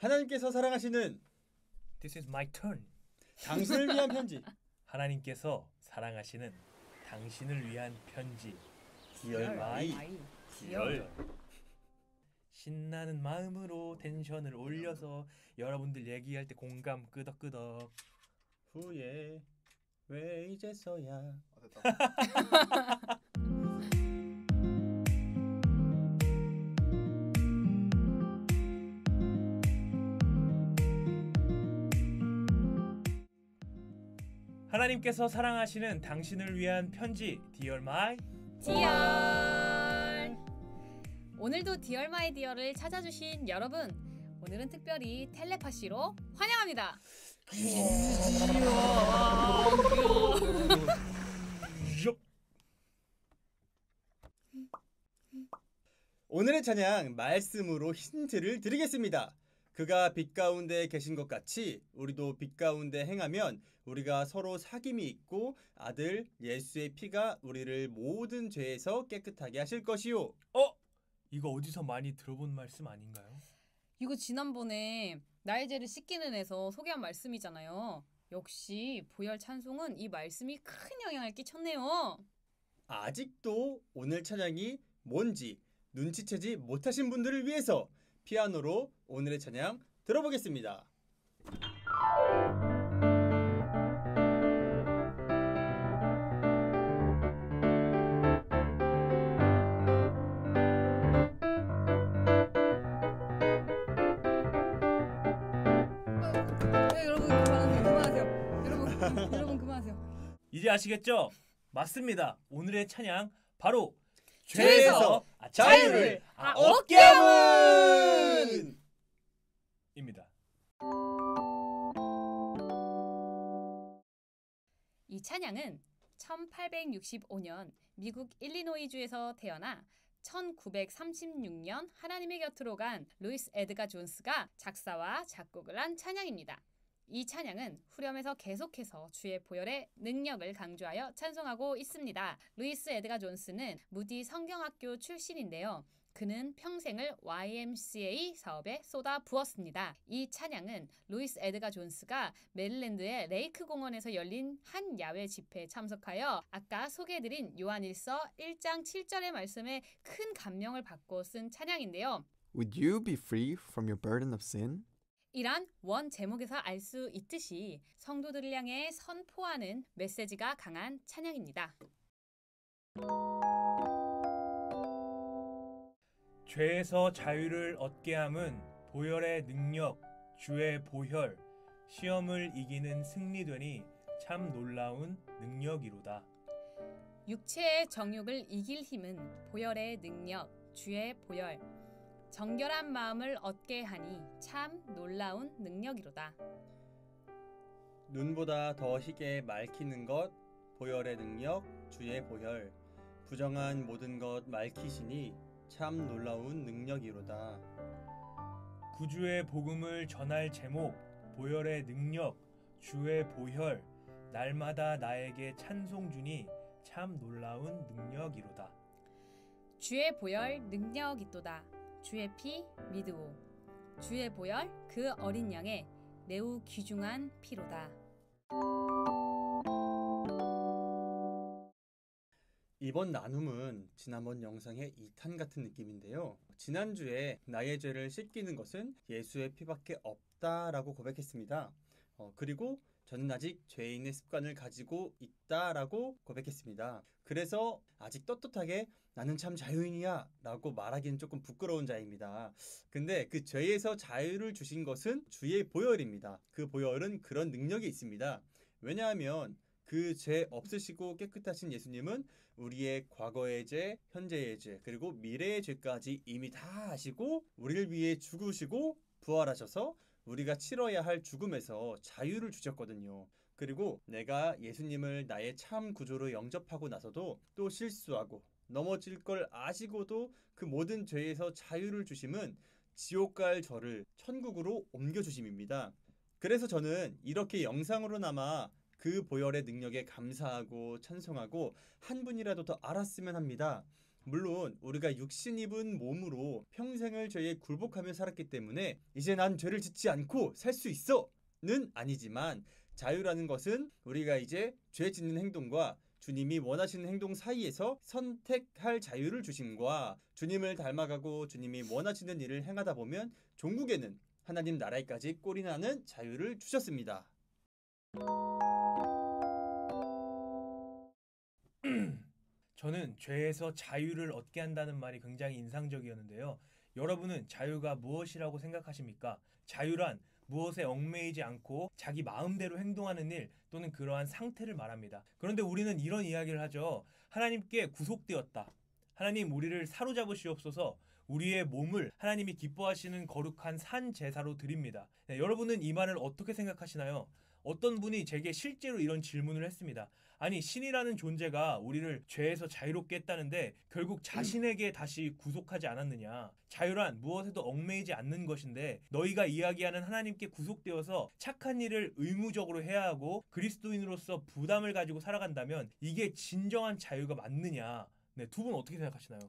하나님께서 사랑하시는 This is my turn. 당신을 위한 편지. 하나님께서 사랑하시는 당신을 위한 편지. 디얼 마이. 디얼. 신나는 마음으로 텐션을 올려서 여러분들 얘기할 때 공감 끄덕끄덕. 후에 왜 이제서야. 됐다. 하나님께서 사랑하시는 당신을 위한 편지. Dear my 디얼. 오늘도 디얼 마이 디얼을 찾아주신 여러분, 오늘은 특별히 텔레파시로 환영합니다. 오늘의 찬양 말씀으로 힌트를 드리겠습니다. 그가 빛 가운데 계신 것 같이 우리도 빛 가운데 행하면 우리가 서로 사귐이 있고 아들 예수의 피가 우리를 모든 죄에서 깨끗하게 하실 것이요. 이거 어디서 많이 들어본 말씀 아닌가요? 이거 지난번에 나의 죄를 씻기는에서 소개한 말씀이잖아요. 역시 보혈 찬송은 이 말씀이 큰 영향을 끼쳤네요. 아직도 오늘 찬양이 뭔지 눈치채지 못하신 분들을 위해서 피아노로 오늘의 찬양 들어보겠습니다. 여러분 그만하세요. 여러분 그만하세요. 이제 아시겠죠? 맞습니다. 오늘의 찬양 바로 죄에서 자유를 얻게 함은 입니다. 이 찬양은 1865년 미국 일리노이주에서 태어나 1936년 하나님의 곁으로 간 루이스 에드가 존스가 작사와 작곡을 한 찬양입니다. 이 찬양은 후렴에서 계속해서 주의 보혈의 능력을 강조하여 찬송하고 있습니다. 루이스 에드가 존스는 무디 성경학교 출신인데요. 그는 평생을 YMCA 사업에 쏟아 부었습니다. 이 찬양은 루이스 에드가 존스가 메릴랜드의 레이크 공원에서 열린 한 야외 집회에 참석하여 아까 소개해드린 요한일서 1장 7절의 말씀에 큰 감명을 받고 쓴 찬양인데요. Would you be free from your burden of sin? 이란 원 제목에서 알 수 있듯이 성도들을 향해 선포하는 메시지가 강한 찬양입니다. 죄에서 자유를 얻게 함은 보혈의 능력, 주의 보혈, 시험을 이기는 승리되니 참 놀라운 능력이로다. 육체의 정욕을 이길 힘은 보혈의 능력, 주의 보혈, 정결한 마음을 얻게 하니 참 놀라운 능력이로다. 눈보다 더 희게 맑히는 것 보혈의 능력 주의 보혈 부정한 모든 것 맑히시니 참 놀라운 능력이로다. 구주의 복음을 전할 제목, 보혈의 능력, 주의 보혈, 날마다 나에게 찬송 주니 참 놀라운 능력이로다. 주의 보혈 능력이도다. 주의 피 믿으오. 주의 보혈 그 어린 양의 매우 귀중한 피로다. 이번 나눔은 지난번 영상의 2탄 같은 느낌인데요. 지난주에 나의 죄를 씻기는 것은 예수의 피밖에 없다라고 고백했습니다. 그리고 저는 아직 죄인의 습관을 가지고 있다라고 고백했습니다. 그래서 아직 떳떳하게 나는 참 자유인이야 라고 말하기는 조금 부끄러운 자입니다. 근데 그 죄에서 자유를 주신 것은 주의 보혈입니다. 그 보혈은 그런 능력이 있습니다. 왜냐하면 그 죄 없으시고 깨끗하신 예수님은 우리의 과거의 죄, 현재의 죄, 그리고 미래의 죄까지 이미 다 아시고 우리를 위해 죽으시고 부활하셔서 우리가 치러야 할 죽음에서 자유를 주셨거든요. 그리고 내가 예수님을 나의 참 구조로 영접하고 나서도 또 실수하고 넘어질 걸 아시고도 그 모든 죄에서 자유를 주심은 지옥 갈 저를 천국으로 옮겨주심입니다. 그래서 저는 이렇게 영상으로나마 그 보혈의 능력에 감사하고 찬송하고 한 분이라도 더 알았으면 합니다. 물론 우리가 육신 입은 몸으로 평생을 죄에 굴복하며 살았기 때문에 이제 난 죄를 짓지 않고 살 수 있어는 아니지만 자유라는 것은 우리가 이제 죄 짓는 행동과 주님이 원하시는 행동 사이에서 선택할 자유를 주심과 주님을 닮아가고 주님이 원하시는 일을 행하다 보면 종국에는 하나님 나라에까지 꼴이 나는 자유를 주셨습니다. 저는 죄에서 자유를 얻게 한다는 말이 굉장히 인상적이었는데요. 여러분은 자유가 무엇이라고 생각하십니까? 자유란 무엇에 얽매이지 않고 자기 마음대로 행동하는 일 또는 그러한 상태를 말합니다. 그런데 우리는 이런 이야기를 하죠. 하나님께 구속되었다. 하나님 우리를 사로잡으시옵소서. 우리의 몸을 하나님이 기뻐하시는 거룩한 산 제사로 드립니다. 네, 여러분은 이 말을 어떻게 생각하시나요? 어떤 분이 제게 실제로 이런 질문을 했습니다. 아니 신이라는 존재가 우리를 죄에서 자유롭게 했다는데 결국 자신에게 다시 구속하지 않았느냐. 자유란 무엇에도 얽매이지 않는 것인데 너희가 이야기하는 하나님께 구속되어서 착한 일을 의무적으로 해야 하고 그리스도인으로서 부담을 가지고 살아간다면 이게 진정한 자유가 맞느냐. 네, 두 분 어떻게 생각하시나요?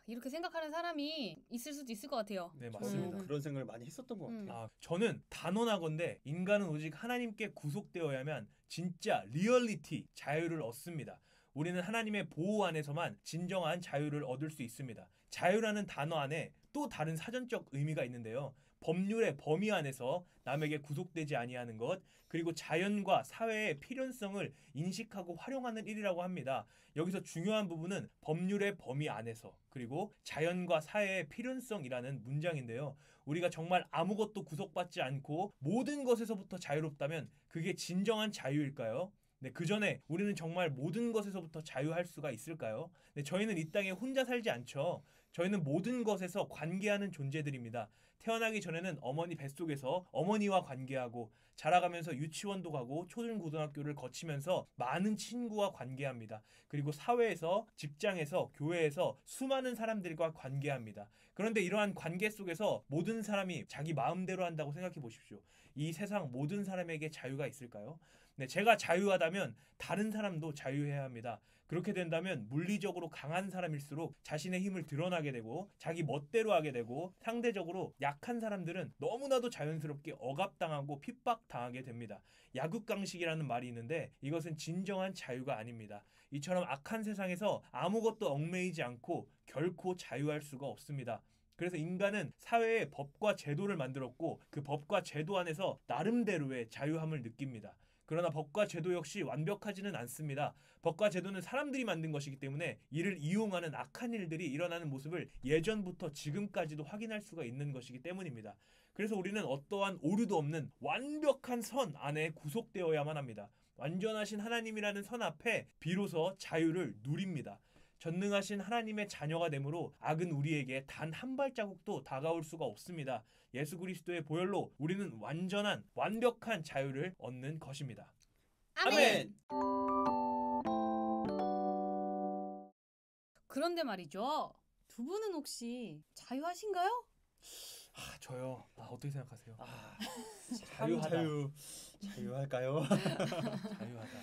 이렇게 생각하는 사람이 있을 수도 있을 것 같아요. 네, 저도 맞습니다. 그런 생각을 많이 했었던 것 같아요. 저는 단언하건대 인간은 오직 하나님께 구속되어야만 진짜 리얼리티 자유를 얻습니다. 우리는 하나님의 보호 안에서만 진정한 자유를 얻을 수 있습니다. 자유라는 단어 안에 또 다른 사전적 의미가 있는데요. 법률의 범위 안에서 남에게 구속되지 아니하는 것, 그리고 자연과 사회의 필연성을 인식하고 활용하는 일이라고 합니다. 여기서 중요한 부분은 법률의 범위 안에서, 그리고 자연과 사회의 필연성이라는 문장인데요. 우리가 정말 아무것도 구속받지 않고 모든 것에서부터 자유롭다면 그게 진정한 자유일까요? 네, 그 전에 우리는 정말 모든 것에서부터 자유할 수가 있을까요? 네, 저희는 이 땅에 혼자 살지 않죠. 저희는 모든 것에서 관계하는 존재들입니다. 태어나기 전에는 어머니 뱃속에서 어머니와 관계하고 자라가면서 유치원도 가고 초중고등학교를 거치면서 많은 친구와 관계합니다. 그리고 사회에서, 직장에서, 교회에서 수많은 사람들과 관계합니다. 그런데 이러한 관계 속에서 모든 사람이 자기 마음대로 한다고 생각해 보십시오. 이 세상 모든 사람에게 자유가 있을까요? 네, 제가 자유하다면 다른 사람도 자유해야 합니다. 그렇게 된다면 물리적으로 강한 사람일수록 자신의 힘을 드러나게 되고 자기 멋대로 하게 되고 상대적으로 약한 사람들은 너무나도 자연스럽게 억압당하고 핍박당하게 됩니다. 야국강식이라는 말이 있는데 이것은 진정한 자유가 아닙니다. 이처럼 악한 세상에서 아무것도 얽매이지 않고 결코 자유할 수가 없습니다. 그래서 인간은 사회에 법과 제도를 만들었고 그 법과 제도 안에서 나름대로의 자유함을 느낍니다. 그러나 법과 제도 역시 완벽하지는 않습니다. 법과 제도는 사람들이 만든 것이기 때문에 이를 이용하는 악한 일들이 일어나는 모습을 예전부터 지금까지도 확인할 수가 있는 것이기 때문입니다. 그래서 우리는 어떠한 오류도 없는 완벽한 선 안에 구속되어야만 합니다. 완전하신 하나님이라는 선 앞에 비로소 자유를 누립니다. 전능하신 하나님의 자녀가 되므로 악은 우리에게 단 한 발자국도 다가올 수가 없습니다. 예수 그리스도의 보혈로 우리는 완전한 완벽한 자유를 얻는 것입니다. 아멘. 그런데 말이죠. 두 분은 혹시 자유하신가요? 저요. 어떻게 생각하세요? 자유하다. 자유할까요? 자유하다.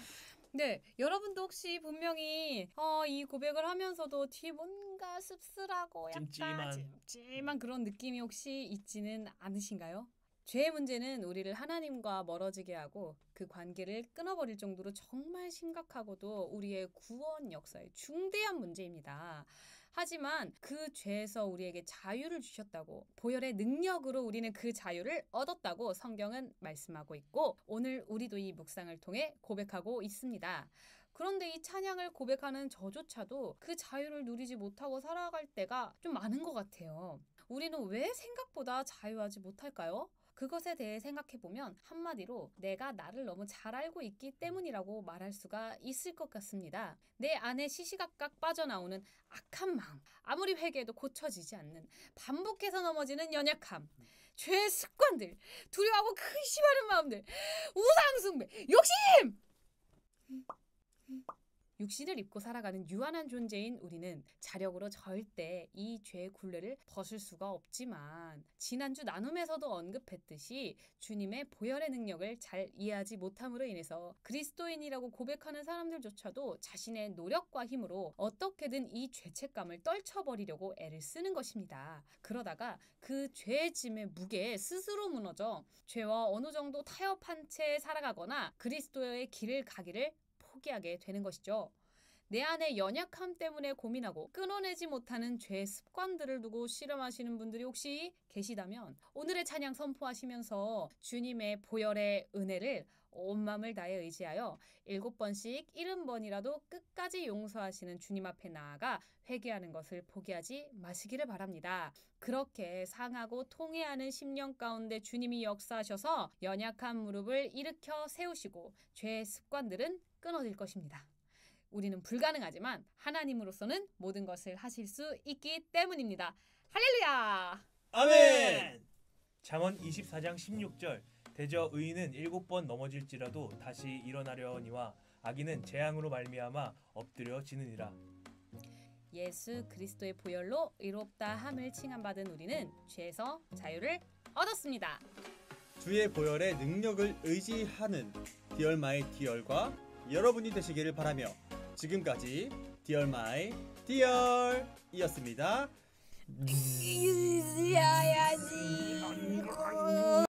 네, 여러분도 혹시 분명히 이 고백을 하면서도 뒤에 뭔가 씁쓸하고 약간 찜찜한 그런 느낌이 혹시 있지는 않으신가요? 죄의 문제는 우리를 하나님과 멀어지게 하고 그 관계를 끊어버릴 정도로 정말 심각하고도 우리의 구원 역사에 중대한 문제입니다. 하지만 그 죄에서 우리에게 자유를 주셨다고, 보혈의 능력으로 우리는 그 자유를 얻었다고 성경은 말씀하고 있고 오늘 우리도 이 묵상을 통해 고백하고 있습니다. 그런데 이 찬양을 고백하는 저조차도 그 자유를 누리지 못하고 살아갈 때가 좀 많은 것 같아요. 우리는 왜 생각보다 자유하지 못할까요? 그것에 대해 생각해보면 한마디로 내가 나를 너무 잘 알고 있기 때문이라고 말할 수가 있을 것 같습니다. 내 안에 시시각각 빠져나오는 악한 마음, 아무리 회개해도 고쳐지지 않는, 반복해서 넘어지는 연약함, 죄의 습관들, 두려워하고 근심하는 마음들, 우상숭배, 욕심! 육신을 입고 살아가는 유한한 존재인 우리는 자력으로 절대 이 죄의 굴레를 벗을 수가 없지만 지난주 나눔에서도 언급했듯이 주님의 보혈의 능력을 잘 이해하지 못함으로 인해서 그리스도인이라고 고백하는 사람들조차도 자신의 노력과 힘으로 어떻게든 이 죄책감을 떨쳐버리려고 애를 쓰는 것입니다. 그러다가 그 죄의 짐의 무게에 스스로 무너져 죄와 어느 정도 타협한 채 살아가거나 그리스도의 길을 가기를 포기하게 되는 것이죠. 내 안의 연약함 때문에 고민하고 끊어내지 못하는 죄의 습관들을 두고 씨름하시는 분들이 혹시 계시다면 오늘의 찬양 선포하시면서 주님의 보혈의 은혜를 온 마음을 다해 의지하여 7번씩 70번이라도 끝까지 용서하시는 주님 앞에 나아가 회개하는 것을 포기하지 마시기를 바랍니다. 그렇게 상하고 통해하는 심령 가운데 주님이 역사하셔서 연약한 무릎을 일으켜 세우시고 죄의 습관들은 끊어질 것입니다. 우리는 불가능하지만 하나님으로서는 모든 것을 하실 수 있기 때문입니다. 할렐루야! 아멘! 잠언 24장 16절 대저 의인은 7번 넘어질지라도 다시 일어나려니와 악인은 재앙으로 말미암아 엎드려지느니라. 예수 그리스도의 보혈로 의롭다 함을 칭함받은 우리는 죄에서 자유를 얻었습니다. 주의 보혈의 능력을 의지하는 디얼마의 디얼과 여러분이 되시기를 바라며 지금까지 디얼마의 디얼이었습니다. 이어야지.